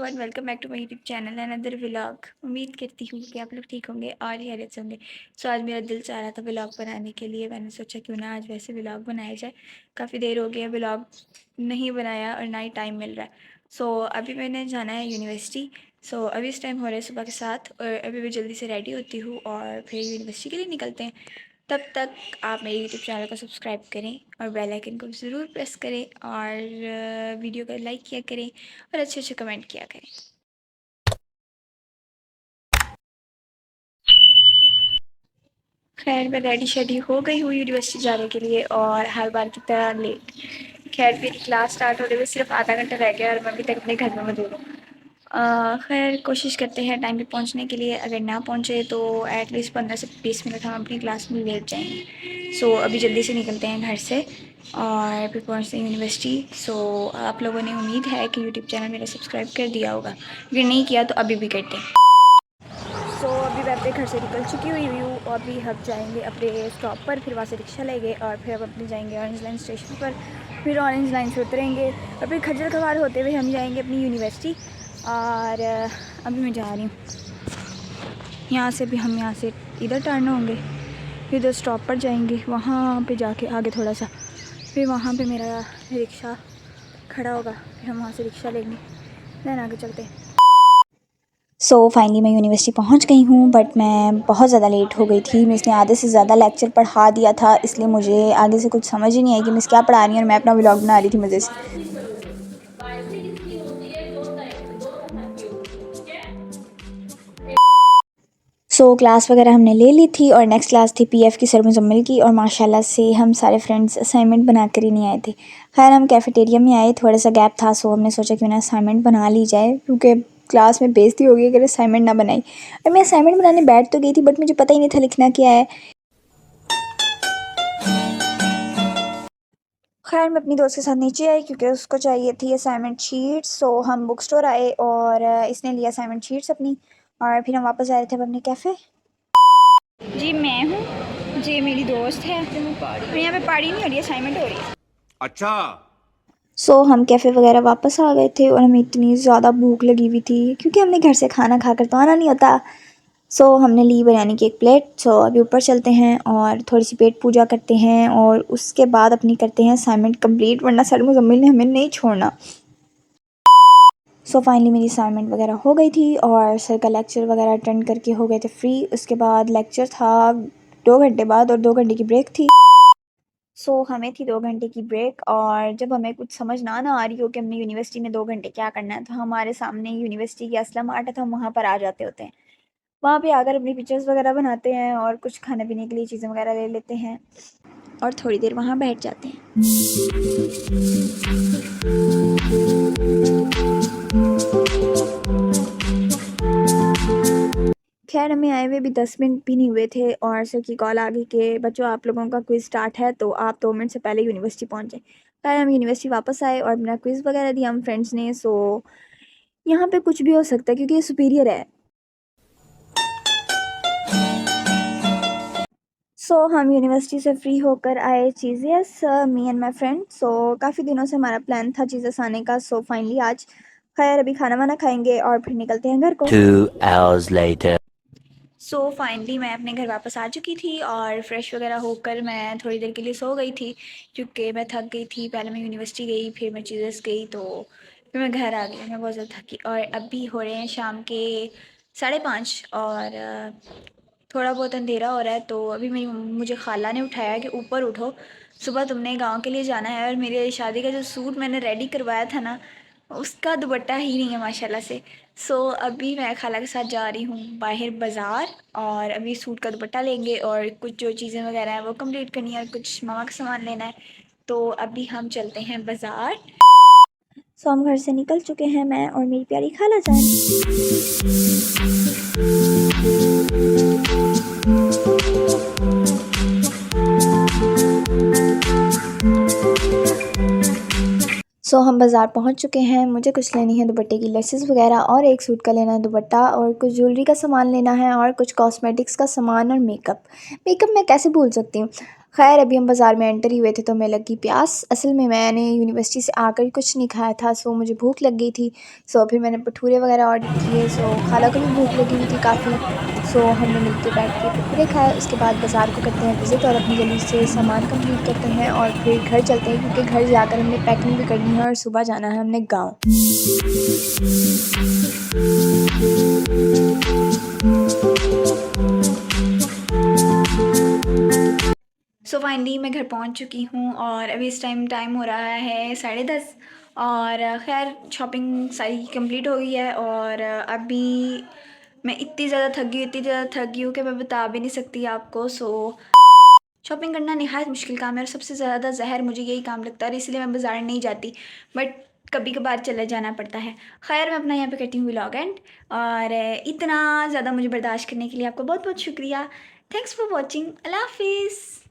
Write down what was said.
Everyone, welcome back to my YouTube channel and other vlog. उम्मीद करती हूँ कि आप लोग ठीक होंगे और खैरियत से होंगे। आज मेरा दिल चाह रहा था व्लॉग बनाने के लिए। मैंने सोचा क्यों ना आज वैसे व्लॉग बनाया जाए। काफ़ी देर हो गई है व्लॉग नहीं बनाया और ना ही टाइम मिल रहा है। अभी मैंने जाना है यूनिवर्सिटी। अभी इस टाइम हो रहा है सुबह के 7 और अभी मैं जल्दी से रेडी होती हूँ और फिर यूनिवर्सिटी के लिए निकलते हैं। तब तक आप मेरे यूट्यूब चैनल को सब्सक्राइब करें और बेल आइकन को ज़रूर प्रेस करें और वीडियो को लाइक किया करें और अच्छे अच्छे कमेंट किया करें। खैर, मैं रेडी शेडी हो गई हूँ यूनिवर्सिटी जाने के लिए और हर बार की तरह लेट। खैर, मेरी क्लास स्टार्ट होने में सिर्फ आधा घंटा रह गया और मैं अभी तक अपने घर में मौजूद हूँ। खैर, कोशिश करते हैं टाइम पे पहुँचने के लिए। अगर ना पहुँचे तो एटलीस्ट 15 से 20 मिनट हम अपनी क्लास में लेट जाएंगे। अभी जल्दी से निकलते हैं घर से और फिर पहुँचते हैं यूनिवर्सिटी। आप लोगों ने उम्मीद है कि यूट्यूब चैनल मेरा सब्सक्राइब कर दिया होगा। अगर नहीं किया तो अभी भी करते हैं। अभी मैं अपने घर से निकल चुकी हुई हूँ और अभी हम जाएंगे अपने स्टॉप पर। फिर वहाँ से रिक्शा लेंगे और फिर हम अपने जाएंगे ऑरेंज लाइन स्टेशन पर। फिर ऑरेंज लाइन से उतरेंगे और फिर खज्जल खवार होते हुए हम जाएंगे अपनी यूनिवर्सिटी। और अभी मैं जा रही हूँ यहाँ से। भी हम यहाँ से इधर टर्न होंगे, फिर उधर स्टॉप पर जाएंगे, वहाँ पे जाके आगे थोड़ा सा फिर वहाँ पे मेरा रिक्शा खड़ा होगा। फिर हम वहाँ से रिक्शा लेंगे, देन आगे चलते हैं। फाइनली मैं यूनिवर्सिटी पहुंच गई हूँ, बट मैं बहुत ज़्यादा लेट हो गई थी। मिस ने आधे से ज़्यादा लेक्चर पढ़ा दिया था, इसलिए मुझे आगे से कुछ समझ ही नहीं आई कि मिस क्या पढ़ा रही है और मैं अपना व्लॉग बना रही थी मज़े से। क्लास वगैरह हमने ले ली थी और नेक्स्ट क्लास थी पीएफ की, सर मुजम्मिल की, और माशाल्लाह से हम सारे फ्रेंड्स असाइनमेंट बना कर ही नहीं आए थे। खैर, हम कैफ़ेटेरिया में आए, थोड़ा सा गैप था, हमने सोचा क्यों ना असाइनमेंट बना ली जाए, क्योंकि क्लास में बेइज्जती होगी अगर असाइनमेंट ना बनाई। और मैं असाइनमेंट बनाने बैठ तो गई थी, बट मुझे पता ही नहीं था लिखना क्या है। खैर, मैं अपनी दोस्त के साथ नीचे आई क्योंकि उसको चाहिए थी असाइनमेंट शीट्स। हम बुक स्टोर आए और इसने लिया असाइनमेंट शीट्स अपनी, और फिर हम वापस आ रहे थे अपने कैफ़े। जी, मैं हूँ। जी, मेरी दोस्त है। और यहाँ पे पढ़ाई नहीं हो रही है, असाइनमेंट हो रही है। अच्छा। हम कैफ़े वगैरह वापस आ गए थे और हमें इतनी ज़्यादा भूख लगी हुई थी क्योंकि हमने घर से खाना खाकर तो आना नहीं होता। हमने ली बिरयानी की एक प्लेट। अभी ऊपर चलते हैं और थोड़ी सी पेट पूजा करते हैं और उसके बाद अपनी करते हैं असाइनमेंट कंप्लीट, वरना सर मुजम्मिल ने हमें नहीं छोड़ना। फाइनली मेरी असाइनमेंट वगैरह हो गई थी और सर का लेक्चर वगैरह अटेंड करके हो गए थे फ्री। उसके बाद लेक्चर था 2 घंटे बाद और 2 घंटे की ब्रेक थी। हमें थी 2 घंटे की ब्रेक, और जब हमें कुछ समझ ना आ रही हो कि हमने यूनिवर्सिटी में 2 घंटे क्या करना है, तो हमारे सामने यूनिवर्सिटी की असलम आर्ट है, तो हम वहाँ पर आ जाते होते हैं। वहाँ पे आकर अपनी पिक्चर्स वगैरह बनाते हैं और कुछ खाने पीने के लिए चीज़ें वगैरह ले लेते हैं और थोड़ी देर वहाँ बैठ जाते हैं। खैर, हमें आए हुए भी 10 मिनट भी नहीं हुए थे और सर की कॉल आ गई कि बच्चों, आप लोगों का क्विज़ स्टार्ट है, तो आप 2 मिनट से पहले यूनिवर्सिटी पहुँचे। खैर, हम यूनिवर्सिटी वापस आए और अपना क्विज़ वगैरह दिया हम फ्रेंड्स ने। यहाँ पे कुछ भी हो सकता है क्योंकि ये सुपीरियर है। हम यूनिवर्सिटी से फ्री होकर आए चीज़ेस, मी एंड माई फ्रेंड। काफ़ी दिनों से हमारा प्लान था चीज़ेस आने का। फाइनली आज। खैर, अभी खाना वाना खाएंगे और फिर निकलते हैं घर को। 2 hours later. फाइनली मैं अपने घर वापस आ चुकी थी और फ्रेश वगैरह होकर मैं थोड़ी देर के लिए सो गई थी क्योंकि मैं थक गई थी। पहले मैं यूनिवर्सिटी गई, फिर मैं चीज़ेस गई, तो फिर मैं घर आ गई। मैं बहुत ज़्यादा थकी और अभी हो रहे हैं शाम के 5:30 और थोड़ा बहुत अंधेरा हो रहा है। तो अभी मेरी मुझे खाला ने उठाया कि ऊपर उठो, सुबह तुमने गांव के लिए जाना है। और मेरे शादी का जो सूट मैंने रेडी करवाया था ना, उसका दुपट्टा ही नहीं है माशाल्लाह से। अभी मैं खाला के साथ जा रही हूँ बाहर बाज़ार और अभी सूट का दुपट्टा लेंगे और कुछ जो चीज़ें वगैरह हैं वो कंप्लीट करनी है और कुछ मामा का सामान लेना है। तो अभी हम चलते हैं बाज़ार। हम घर से निकल चुके हैं, मैं और मेरी प्यारी खाला जान। हम बाज़ार पहुंच चुके हैं। मुझे कुछ लेनी है दुपट्टे की लेसेस वगैरह और एक सूट का लेना है दुपट्टा और कुछ ज्वेलरी का सामान लेना है और कुछ कॉस्मेटिक्स का सामान और मेकअप। मैं कैसे भूल सकती हूँ। खैर अभी हम बाज़ार में एंटर ही हुए थे तो हमें लगी प्यास। असल में मैंने यूनिवर्सिटी से आकर कुछ नहीं खाया था, सो मुझे भूख लग गई थी। सो फिर मैंने भटूरे वगैरह ऑर्डर किए। सो खाला को भी भूख लगी हुई थी काफ़ी। सो हमने मिलके बैठ के भटूरे खाए। उसके बाद बाज़ार को करते हैं विज़िट और अपनी जल्दी से सामान कंप्लीट करते हैं और फिर घर चलते हैं, क्योंकि घर जाकर हमने पैकिंग भी करनी है और सुबह जाना है हमने गाँव। सो फाइनली मैं घर पहुंच चुकी हूँ और अभी इस टाइम हो रहा है 10:30 और खैर शॉपिंग सारी कंप्लीट हो गई है और अभी मैं इतनी ज़्यादा थक गई हूँ कि मैं बता भी नहीं सकती आपको। सो शॉपिंग करना निहायत मुश्किल काम है और सबसे ज़्यादा जहर मुझे यही काम लगता है और इसलिए मैं बाज़ार नहीं जाती, बट कभी कभार चले जाना पड़ता है। खैर मैं अपना यहाँ पे करती हूँ व्लॉग एंड, और इतना ज़्यादा मुझे बर्दाश्त करने के लिए आपका बहुत बहुत शुक्रिया। Thanks for watching. अल्लाह हाफिज़।